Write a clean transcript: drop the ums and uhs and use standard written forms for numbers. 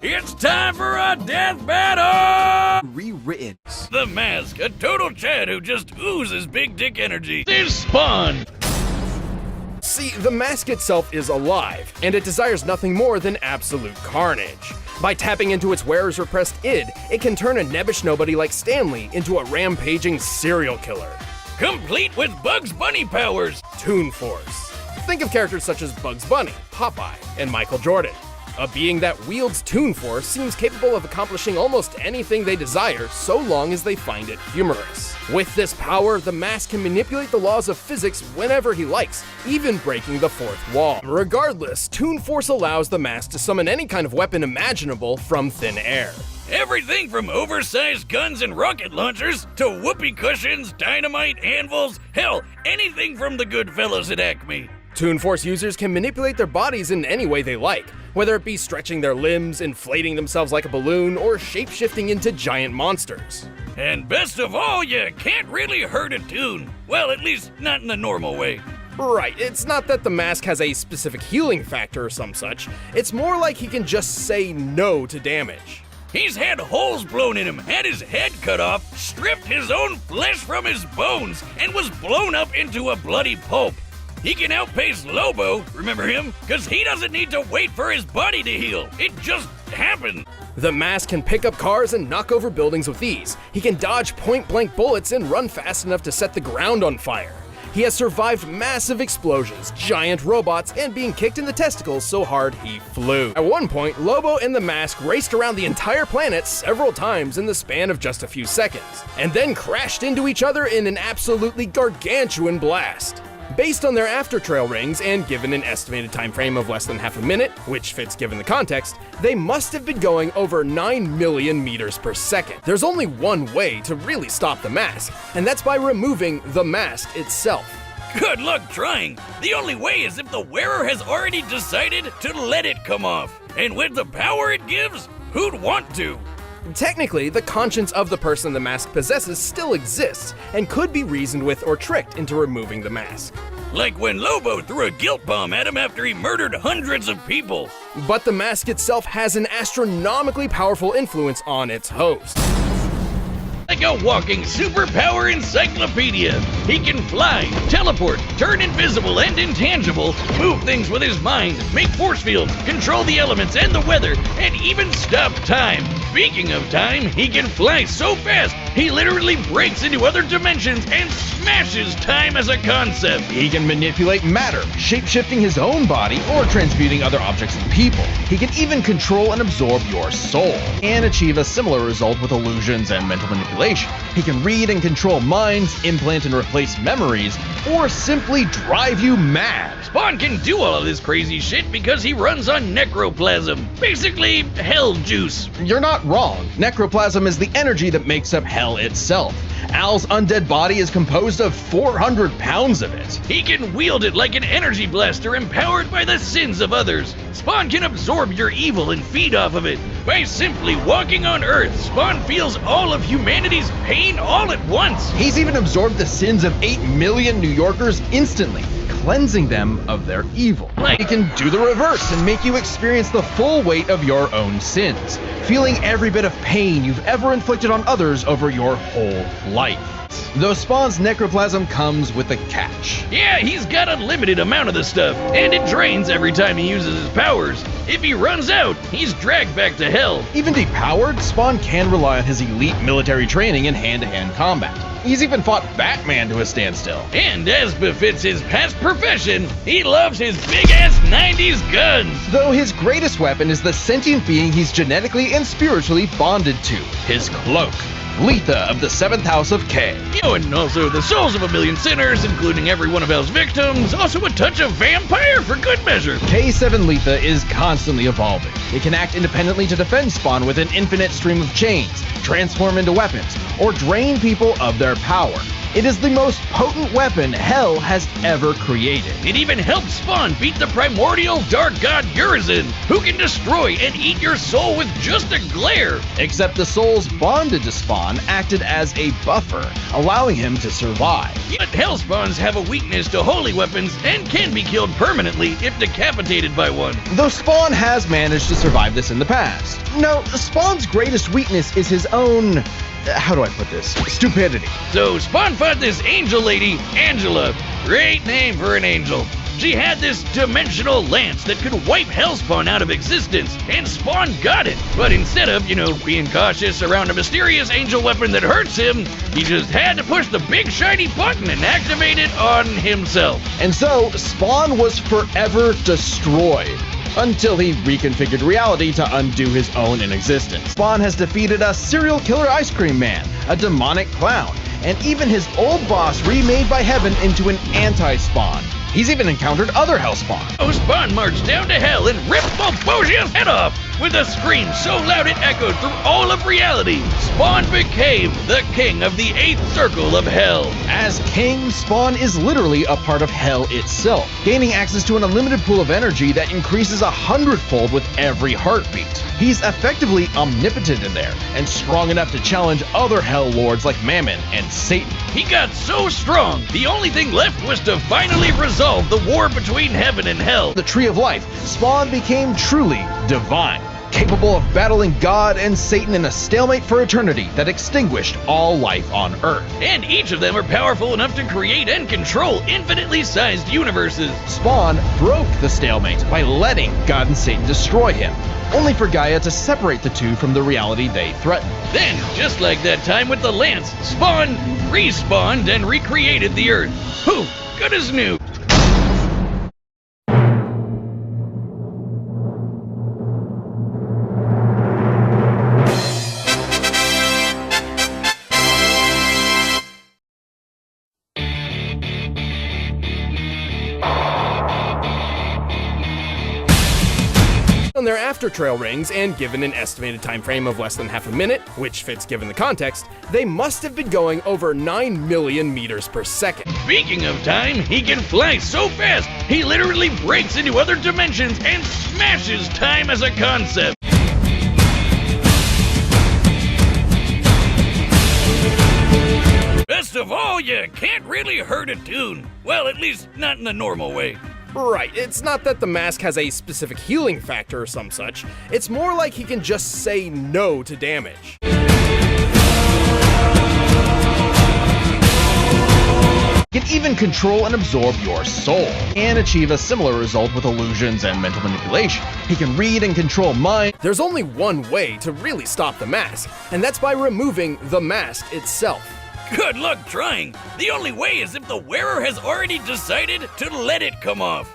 It's time for a death battle! Rewritten. The Mask, a total Chad who just oozes big dick energy. There's Spawn! See, the Mask itself is alive, and it desires nothing more than absolute carnage. By tapping into its wearer's repressed id, it can turn a nebbish nobody like Stanley into a rampaging serial killer. Complete with Bugs Bunny powers! Toon Force. Think of characters such as Bugs Bunny, Popeye, and Michael Jordan. A being that wields Toon Force seems capable of accomplishing almost anything they desire so long as they find it humorous. With this power, the Mask can manipulate the laws of physics whenever he likes, even breaking the fourth wall. Regardless, Toon Force allows the Mask to summon any kind of weapon imaginable from thin air. Everything from oversized guns and rocket launchers to whoopee cushions, dynamite, anvils, hell, anything from the good fellas at Acme. Toon Force users can manipulate their bodies in any way they like, whether it be stretching their limbs, inflating themselves like a balloon, or shape-shifting into giant monsters. And best of all, you can't really hurt a Toon. Well, at least not in the normal way. Right, it's not that the Mask has a specific healing factor or some such, it's more like he can just say no to damage. He's had holes blown in him, had his head cut off, stripped his own flesh from his bones, and was blown up into a bloody pulp. He can outpace Lobo, remember him? Because he doesn't need to wait for his body to heal. It just happened. The Mask can pick up cars and knock over buildings with ease. He can dodge point-blank bullets and run fast enough to set the ground on fire. He has survived massive explosions, giant robots, and being kicked in the testicles so hard he flew. At one point, Lobo and the Mask raced around the entire planet several times in the span of just a few seconds, and then crashed into each other in an absolutely gargantuan blast. Based on their after-trail rings and given an estimated time frame of less than half a minute, which fits given the context, they must have been going over 9 million meters per second. There's only one way to really stop the Mask, and that's by removing the Mask itself. Good luck trying. The only way is if the wearer has already decided to let it come off. And with the power it gives, who'd want to? Technically, the conscience of the person the Mask possesses still exists, and could be reasoned with or tricked into removing the Mask. Like when Lobo threw a guilt bomb at him after he murdered hundreds of people. But the Mask itself has an astronomically powerful influence on its host. Like a walking superpower encyclopedia. He can fly, teleport, turn invisible and intangible, move things with his mind, make force fields, control the elements and the weather, and even stop time. Speaking of time, he can fly so fast, he literally breaks into other dimensions and smashes time as a concept. He can manipulate matter, shape-shifting his own body or transmuting other objects and people. He can even control and absorb your soul, and achieve a similar result with illusions and mental manipulation. He can read and control minds, implant and replace memories, or simply drive you mad. Spawn can do all of this crazy shit because he runs on necroplasm. Basically, hell juice. You're not wrong. Necroplasm is the energy that makes up hell itself. Al's undead body is composed of 400 pounds of it. He can wield it like an energy blaster empowered by the sins of others. Spawn can absorb your evil and feed off of it. By simply walking on Earth, Spawn feels all of humanity's pain all at once. He's even absorbed the sins of 8 million New Yorkers instantly, cleansing them of their evil. He can do the reverse and make you experience the full weight of your own sins, feeling every bit of pain you've ever inflicted on others over your whole life. Though Spawn's necroplasm comes with a catch. Yeah, he's got a limited amount of the stuff, and it drains every time he uses his powers. If he runs out, he's dragged back to hell. Even depowered, Spawn can rely on his elite military training in hand-to-hand combat. He's even fought Batman to a standstill. And as befits his past profession, he loves his big-ass 90s guns. Though his greatest weapon is the sentient being he's genetically and spiritually bonded to, his cloak. Letha of the 7th House of K. And also the souls of a million sinners, including every one of Hell's victims. Also a touch of vampire for good measure. K7 Letha is constantly evolving. It can act independently to defend Spawn with an infinite stream of chains, transform into weapons, or drain people of their power. It is the most potent weapon Hell has ever created. It even helped Spawn beat the primordial dark god Urizen, who can destroy and eat your soul with just a glare. Except the souls bonded to Spawn acted as a buffer, allowing him to survive. But Hell spawns have a weakness to holy weapons and can be killed permanently if decapitated by one. Though Spawn has managed to survive this in the past. No, Spawn's greatest weakness is his own... how do I put this? Stupidity. So Spawn fought this angel lady, Angela. Great name for an angel. She had this dimensional lance that could wipe Hellspawn out of existence, and Spawn got it. But instead of, being cautious around a mysterious angel weapon that hurts him, he just had to push the big shiny button and activate it on himself. And so, Spawn was forever destroyed, until he reconfigured reality to undo his own inexistence. Spawn has defeated a serial killer ice cream man, a demonic clown, and even his old boss remade by Heaven into an anti-Spawn. He's even encountered other Hellspawn. Oh, Spawn marched down to Hell and ripped Bulbosia's head off with a scream so loud it echoed through all of reality. Spawn became the king of the 8th circle of Hell. As king, Spawn is literally a part of Hell itself, gaining access to an unlimited pool of energy that increases 100-fold with every heartbeat. He's effectively omnipotent in there, and strong enough to challenge other Hell Lords like Mammon and Satan. He got so strong, the only thing left was to finally resolve the war between Heaven and Hell. The Tree of Life, Spawn became truly divine, capable of battling God and Satan in a stalemate for eternity that extinguished all life on Earth. And each of them are powerful enough to create and control infinitely sized universes. Spawn broke the stalemate by letting God and Satan destroy him, only for Gaia to separate the two from the reality they threatened. Then, just like that time with the Lance, Spawn respawned and recreated the Earth. Whew, good as new. On their after trail rings, and given an estimated time frame of less than half a minute, which fits given the context, they must have been going over 9 million meters per second. Speaking of time, he can fly so fast, he literally breaks into other dimensions and smashes time as a concept. Best of all, you can't really hurt a tune. Well, at least not in the normal way. Right, it's not that the mask has a specific healing factor or some such, it's more like he can just say no to damage. He can even control and absorb your soul, and achieve a similar result with illusions and mental manipulation. He can read and control mind. There's only one way to really stop the mask, and that's by removing the mask itself. Good luck trying. The only way is if the wearer has already decided to let it come off.